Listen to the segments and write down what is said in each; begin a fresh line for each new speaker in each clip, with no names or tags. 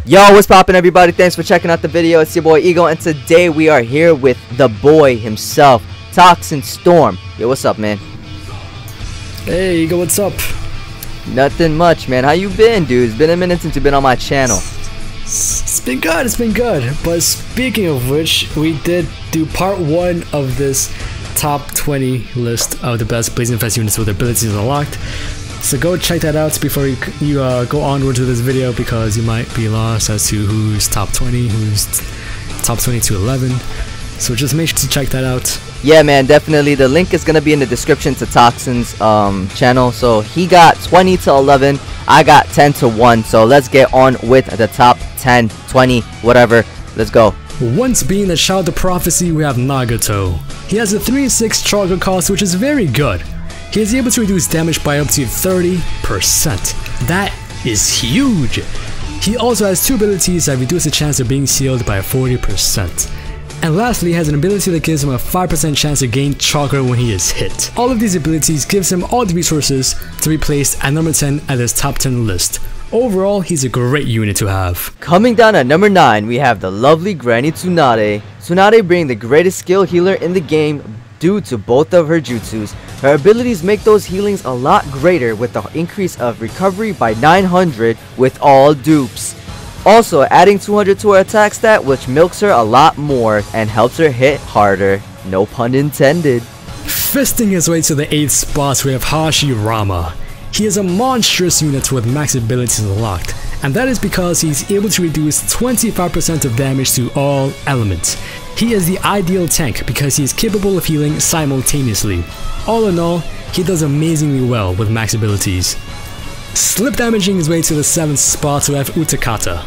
Yo, what's poppin', everybody? Thanks for checking out the video. It's your boy Ego, and today we are here with the boy himself, ToxinStorm. Yo, what's up, man?
Hey Ego, what's up?
Nothing much, man. How you been, dude? It's been a minute since you've been on my channel.
It's been good. But speaking of which, we did do part 1 of this top 20 list of the best Blazing Fest units with abilities unlocked. So go check that out before you go onward to this video, because you might be lost as to who's top 20, who's top 20 to 11. So just make sure to check that out.
Yeah, man, definitely. The link is gonna be in the description to Toxin's channel. So he got 20 to 11, I got 10 to 1. So let's get on with the top 10, 20, whatever. Let's go.
Once being the Child of Prophecy, we have Nagato. He has a 3-6 chakra cost, which is very good. He is able to reduce damage by up to 30%. That is huge. He also has 2 abilities that reduce the chance of being sealed by 40%. And lastly, he has an ability that gives him a 5% chance to gain chakra when he is hit. All of these abilities gives him all the resources to be placed at number 10 at this top 10 list. Overall, he's a great unit to have.
Coming down at number 9, we have the lovely Granny Tsunade. Tsunade being the greatest skill healer in the game due to both of her jutsus. Her abilities make those healings a lot greater, with the increase of recovery by 900 with all dupes. Also adding 200 to her attack stat, which milks her a lot more and helps her hit harder. No pun intended.
Fisting his way to the 8th spot, we have Hashirama. He is a monstrous unit with max abilities unlocked, and that is because he's able to reduce 25% of damage to all elements. He is the ideal tank because he is capable of healing simultaneously. All in all, he does amazingly well with max abilities. Slip damaging his way to the 7th spot, we have Utakata.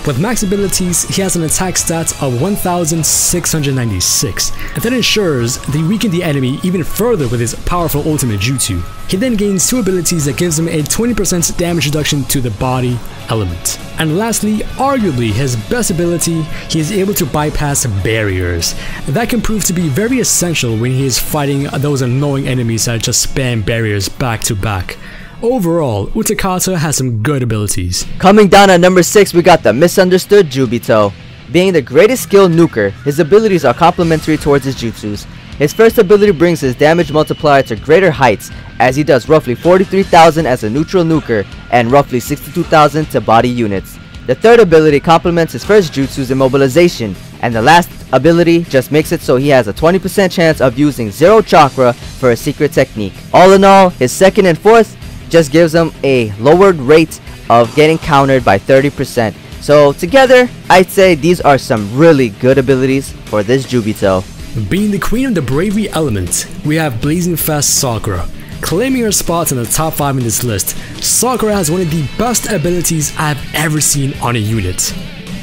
With max abilities, he has an attack stat of 1696, and that ensures they weaken the enemy even further with his powerful ultimate jutsu. He then gains 2 abilities that gives him a 20% damage reduction to the body element. And lastly, arguably his best ability, he is able to bypass barriers. That can prove to be very essential when he is fighting those annoying enemies that just spam barriers back to back. Overall, Utakata has some good abilities.
Coming down at number 6, we got the misunderstood Jubito. Being the greatest skill nuker, his abilities are complementary towards his jutsus. His first ability brings his damage multiplier to greater heights, as he does roughly 43,000 as a neutral nuker and roughly 62,000 to body units. The third ability complements his first jutsu's immobilization, and the last ability just makes it so he has a 20% chance of using 0 chakra for a secret technique. All in all, his second and fourth just gives him a lowered rate of getting countered by 30%. So together, I'd say these are some really good abilities for this Jubito.
Being the queen of the bravery element, we have Blazing Fest Sakura. Claiming her spot in the top 5 in this list, Sakura has one of the best abilities I've ever seen on a unit.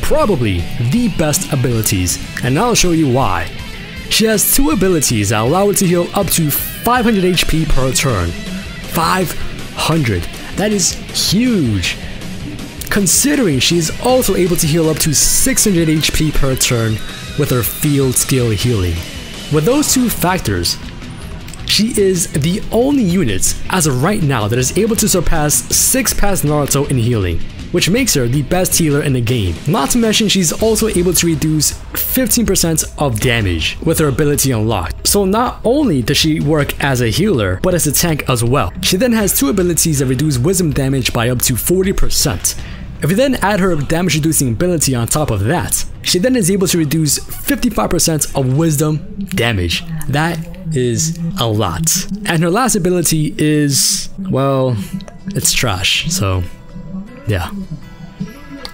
Probably the best abilities, and I'll show you why. She has 2 abilities that allow her to heal up to 500 HP per turn. 500. That is huge. Considering she is also able to heal up to 600 HP per turn with her field skill healing. With those 2 factors, she is the only unit as of right now that is able to surpass 6 past Naruto in healing, which makes her the best healer in the game. Not to mention, she's also able to reduce 15% of damage with her ability unlocked. So not only does she work as a healer, but as a tank as well. She then has 2 abilities that reduce wisdom damage by up to 40%. If you then add her damage reducing ability on top of that, she then is able to reduce 55% of wisdom damage. That is a lot. And her last ability is, well, it's trash, so yeah.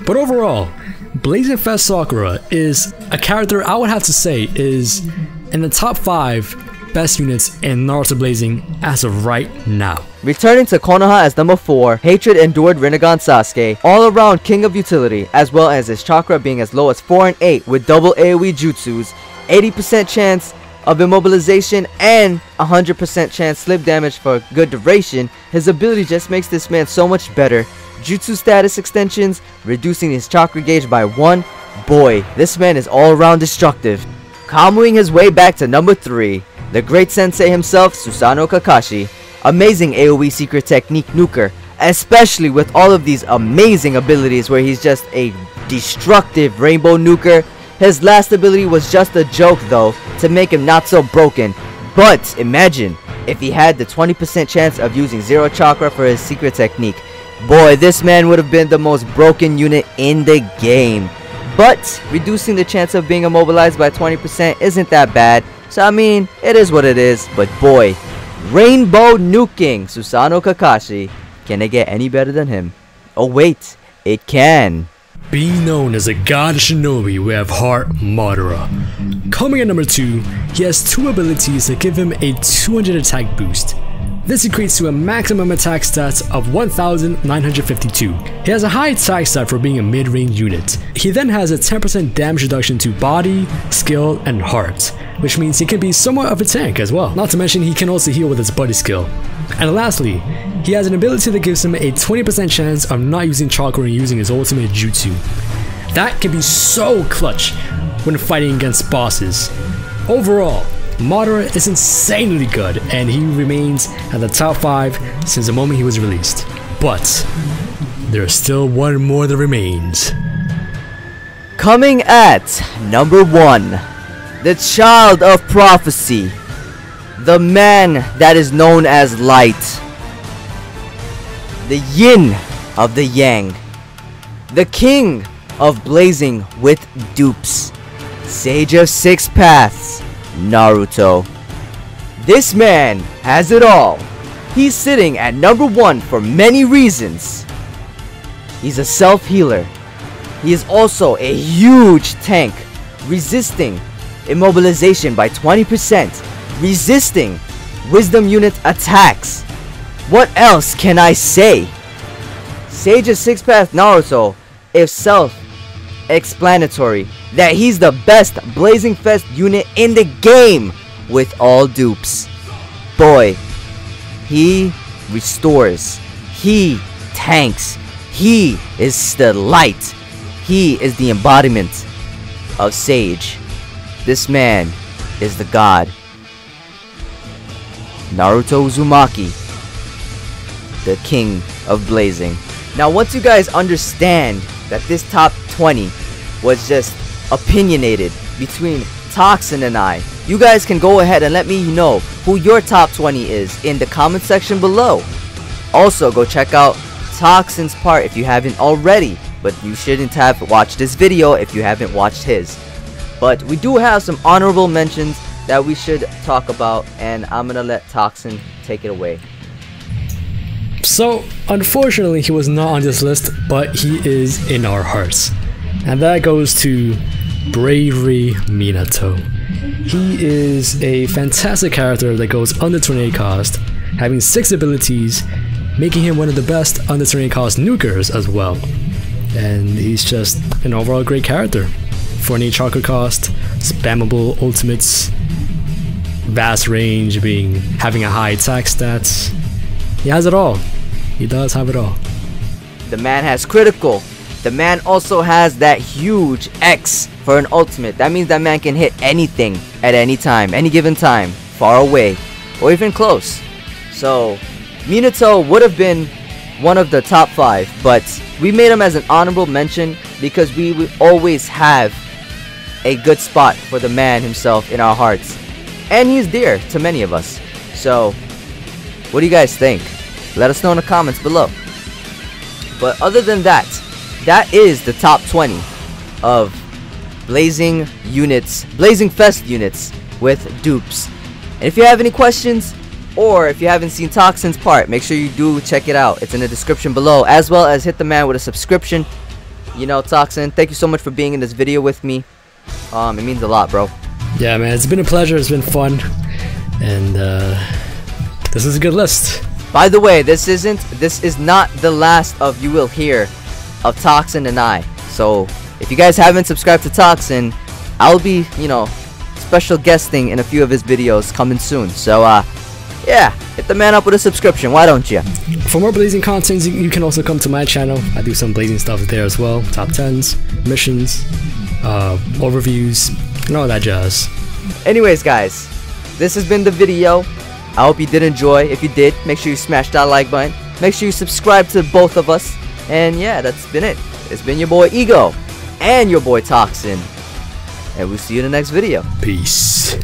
But overall, Blazing Fest Sakura is a character I would have to say is in the top 5 best units in Naruto Blazing as of right now.
Returning to Konoha as number 4, Hatred Endured Rinnegan Sasuke, all around king of utility, as well as his chakra being as low as 4 and 8 with double AoE jutsus, 80% chance of immobilization and 100% chance slip damage for good duration. His ability just makes this man so much better. Jutsu status extensions, reducing his chakra gauge by 1. Boy, this man is all around destructive. Comboing his way back to number 3, the great sensei himself, Susanoo Kakashi. Amazing AoE secret technique nuker, especially with all of these amazing abilities where he's just a destructive rainbow nuker. His last ability was just a joke though, to make him not so broken. But imagine if he had the 20% chance of using zero chakra for his secret technique. Boy, this man would have been the most broken unit in the game. But reducing the chance of being immobilized by 20% isn't that bad. So I mean, it is what it is. But boy, rainbow nuking Susanoo Kakashi. Can it get any better than him? Oh wait, it can.
Being known as a god shinobi, we have Heart Madara. Coming at number 2, he has 2 abilities that give him a 200 attack boost. This equates to a maximum attack stat of 1952. He has a high attack stat for being a mid-range unit. He then has a 10% damage reduction to body, skill, and heart, which means he can be somewhat of a tank as well. Not to mention he can also heal with his buddy skill. And lastly, he has an ability that gives him a 20% chance of not using chakra and using his ultimate jutsu. That can be so clutch when fighting against bosses. Overall, Madara is insanely good, and he remains at the top 5 since the moment he was released. But there's still one more that remains.
Coming at number 1, the child of prophecy, the man that is known as light, the yin of the yang, the king of blazing with dupes, sage of 6 paths, Naruto. This man has it all. He's sitting at number 1 for many reasons. He's a self-healer. He is also a huge tank, resisting immobilization by 20%, resisting wisdom unit attacks. What else can I say? Sage of 6 Path Naruto is self-explanatory that he's the best Blazing Fest unit in the game with all dupes. Boy, he restores, he tanks, he is the light, he is the embodiment of Sage. This man is the god. Naruto Uzumaki, the king of blazing. Now once you guys understand that this top 20 was just opinionated between Toxin and I, you guys can go ahead and let me know who your top 20 is in the comment section below. Also go check out Toxin's part if you haven't already, but you shouldn't have watched this video if you haven't watched his. But we do have some honorable mentions that we should talk about, and I'm gonna let Toxin take it away.
So, unfortunately, he was not on this list, but he is in our hearts. And that goes to Bravery Minato. He is a fantastic character that goes under 28 cost, having 6 abilities, making him one of the best under 28 cost nukers as well. And he's just an overall great character. 48 chakra cost, spammable ultimates, vast range, having a high attack stats. He has it all. He does have it all.
The man has critical. The man also has that huge X for an ultimate. That means that man can hit anything at any time, any given time, far away, or even close. So, Minato would have been one of the top 5, but we made him as an honorable mention because we would always have a good spot for the man himself in our hearts. And he's dear to many of us. So, what do you guys think? Let us know in the comments below. But other than that, that is the top 20 of Blazing units, Blazing Fest units with dupes. And if you have any questions, or if you haven't seen Toxin's part, make sure you do check it out. It's in the description below, as well as hit the man with a subscription. You know, Toxin, thank you so much for being in this video with me. It means a lot, bro.
Yeah, man, it's been a pleasure. It's been fun, and this is a good list.
By the way, this is not the last of you will hear of Toxin and I. So if you guys haven't subscribed to Toxin, I'll be, you know, special guesting in a few of his videos coming soon. So yeah, hit the man up with a subscription, why don't you?
For more blazing content, you can also come to my channel. I do some blazing stuff there as well. Top 10s, missions, overviews, and all that jazz.
Anyways guys, this has been the video. I hope you did enjoy. If you did, make sure you smash that like button, Make sure you subscribe to both of us. And yeah, that's been it. It's been your boy Ego and your boy Toxin. And we'll see you in the next video.
Peace.